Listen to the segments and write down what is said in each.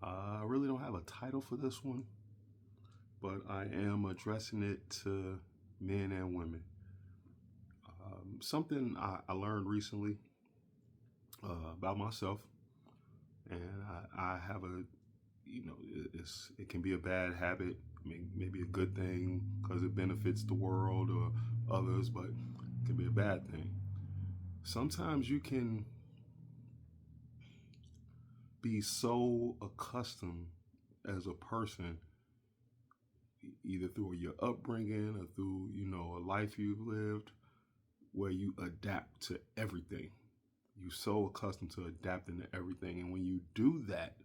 I really don't have a title for this one, but I am addressing it to men and women. Something I learned recently about myself, and I have it can be a bad habit. I mean, maybe a good thing because it benefits the world or others, but it can be a bad thing. Sometimes you can be so accustomed as a person, either through your upbringing or through a life you've lived, where you adapt to everything. You're so accustomed to adapting to everything, and when you do that,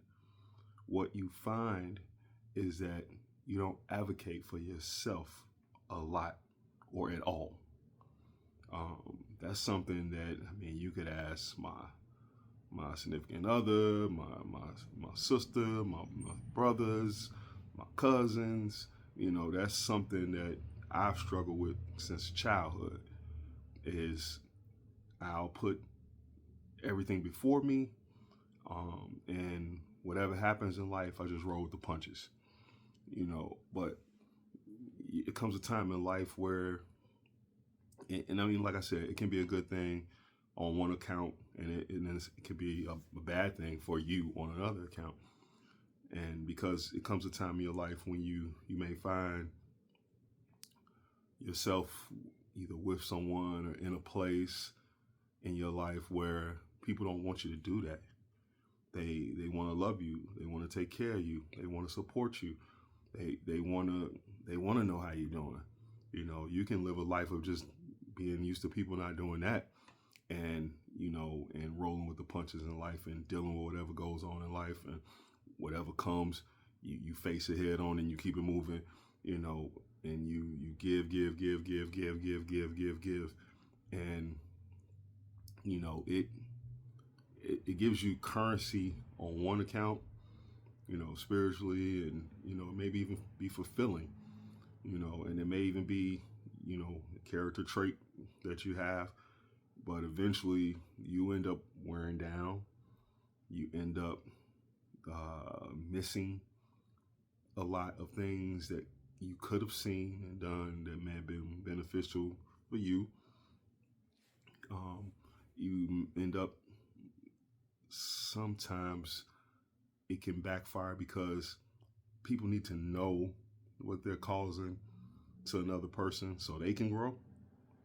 what you find is that you don't advocate for yourself a lot or at all. That's something that you could ask my significant other, my sister, my brothers, my cousins. That's something that I've struggled with since childhood. Is I'll put everything before me, and whatever happens in life, I just roll with the punches. But it comes a time in life where, and I mean, like I said, it can be a good thing on one account, and then it could be a bad thing for you on another account. And because it comes a time in your life when you may find yourself either with someone or in a place in your life where people don't want you to do that. They want to love you. They want to take care of you. They want to support you. They want to know how you're doing. You can live a life of just being used to people not doing that, and and rolling with the punches in life and dealing with whatever goes on in life, and whatever comes, you face it head on and you keep it moving. And you give, and it it gives you currency on one account, spiritually, and maybe even be fulfilling, and it may even be a character trait that you have, but eventually you end up wearing down. You end up missing a lot of things that you could have seen and done that may have been beneficial for you. You end up sometimes it can backfire because people need to know what they're causing to another person so they can grow.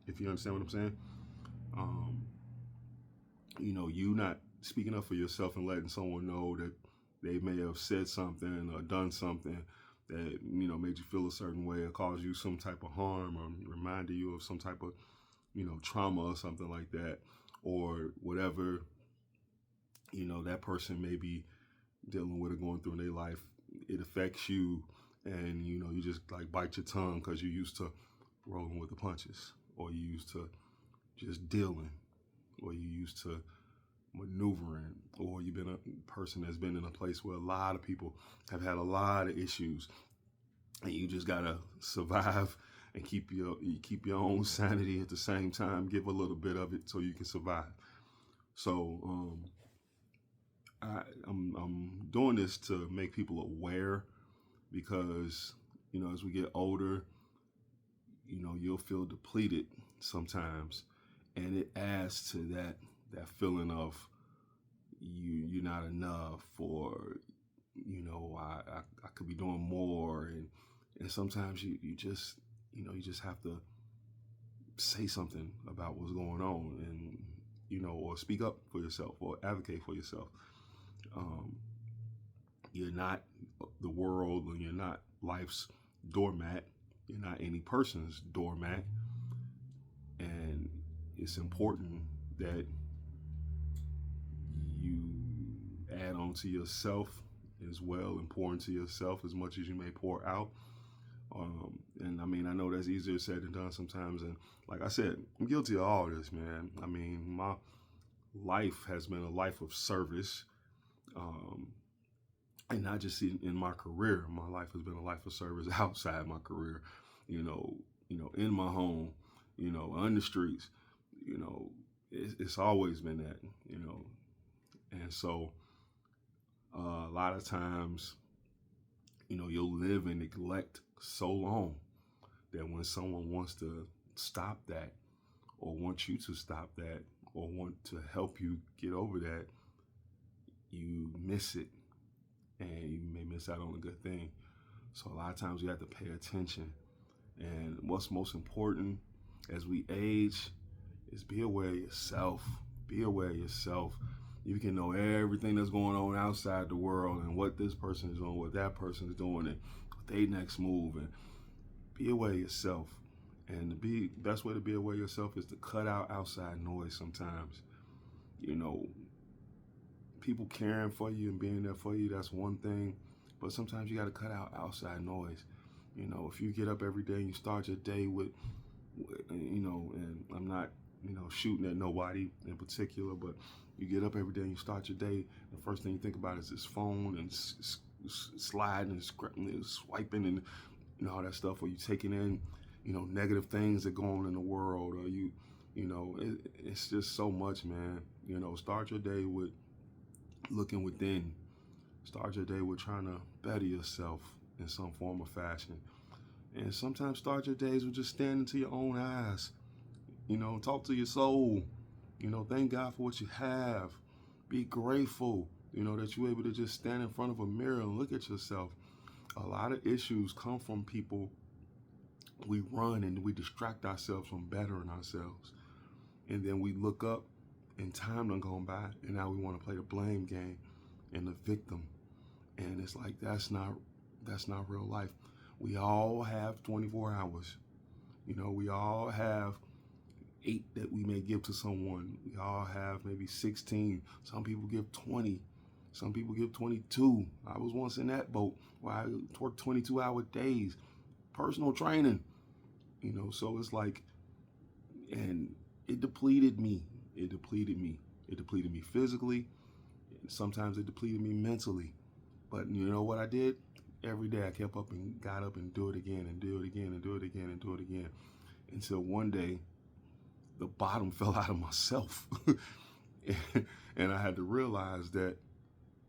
If you understand what I'm saying, um, you not speaking up for yourself and letting someone know that they may have said something or done something that made you feel a certain way or caused you some type of harm or reminded you of some type of trauma or something like that, or whatever that person may be dealing with or going through in their life. It affects you, and you just like bite your tongue because you're used to rolling with the punches, or you used to just dealing, or you used to maneuvering, or you've been a person that's been in a place where a lot of people have had a lot of issues, and you just gotta survive and keep your own sanity at the same time. Give a little bit of it so you can survive. So I'm doing this to make people aware, because as we get older, you'll feel depleted sometimes, and it adds to that feeling of you're not enough, or I could be doing more, and sometimes you just you just have to say something about what's going on, and or speak up for yourself or advocate for yourself. um, you're not the world, and you're not life's doormat. You're not any person's doormat, and it's important that you add on to yourself as well and pour into yourself as much as you may pour out. And I mean, I know that's easier said than done sometimes. And like I said, I'm guilty of all this, man. I mean, my life has been a life of service, um, and not just in my career. My life has been a life of service outside my career. In my home, on the streets. You know, it's always been that. And so A lot of times, you'll live in neglect so long that when someone wants to stop that, or want you to stop that, or want to help you get over that, you miss it, and you may miss out on a good thing. So a lot of times you have to pay attention. And what's most important as we age is be aware of yourself. Be aware of yourself. You can know everything that's going on outside the world and what this person is doing, what that person is doing, and what they next move. And be aware of yourself. And the best way to be aware of yourself is to cut out outside noise sometimes. People caring for you and being there for you, that's one thing. But sometimes you got to cut out outside noise. If you get up every day and you start your day with, and I'm not, shooting at nobody in particular, but you get up every day and you start your day, the first thing you think about is this phone and sliding and swiping and all that stuff, or you taking in, negative things that go on in the world, or it's just so much, man. Start your day with looking within. Start your day with trying to better yourself in some form or fashion. And sometimes start your days with just standing to your own eyes. Talk to your soul. Thank God for what you have. Be grateful, that you're able to just stand in front of a mirror and look at yourself. A lot of issues come from people. We run and we distract ourselves from bettering ourselves. And then we look up and time done gone by, and now we want to play the blame game and the victim. And it's like, that's not real life. We all have 24 hours. We all have 8 that we may give to someone. We all have maybe 16. Some people give 20. Some people give 22. I was once in that boat where I worked 22-hour days. Personal training. So it's like, and it depleted me. It depleted me physically. Sometimes it depleted me mentally. But you know what I did? Every day I kept up and got up and do it again and do it again and do it again and do it again. Until one day, the bottom fell out of myself. And I had to realize that,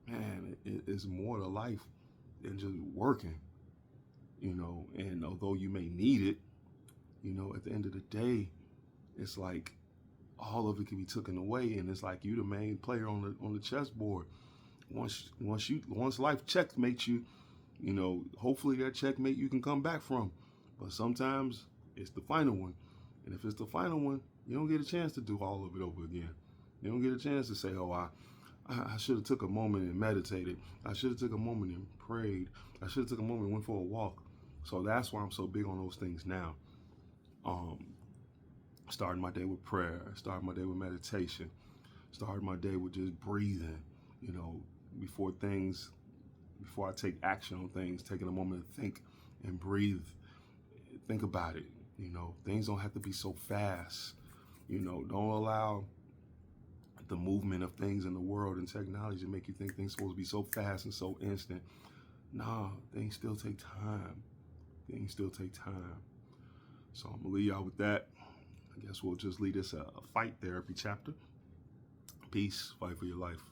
man, it's more to life than just working. And although you may need it, at the end of the day, it's like all of it can be taken away, and it's like you the main player on the chessboard. Once life checkmates you, hopefully that checkmate you can come back from. But sometimes it's the final one. And if it's the final one, you don't get a chance to do all of it over again. You don't get a chance to say, oh, I should have took a moment and meditated. I should have took a moment and prayed. I should have took a moment and went for a walk. So that's why I'm so big on those things now. Starting my day with prayer, starting my day with meditation, starting my day with just breathing, before I take action on things, taking a moment to think and breathe, think about it. Things don't have to be so fast. Don't allow the movement of things in the world and technology to make you think things are supposed to be so fast and so instant. Nah, things still take time. So I'm gonna leave y'all with that. I guess we'll just lead this a fight therapy chapter. Peace, fight for your life.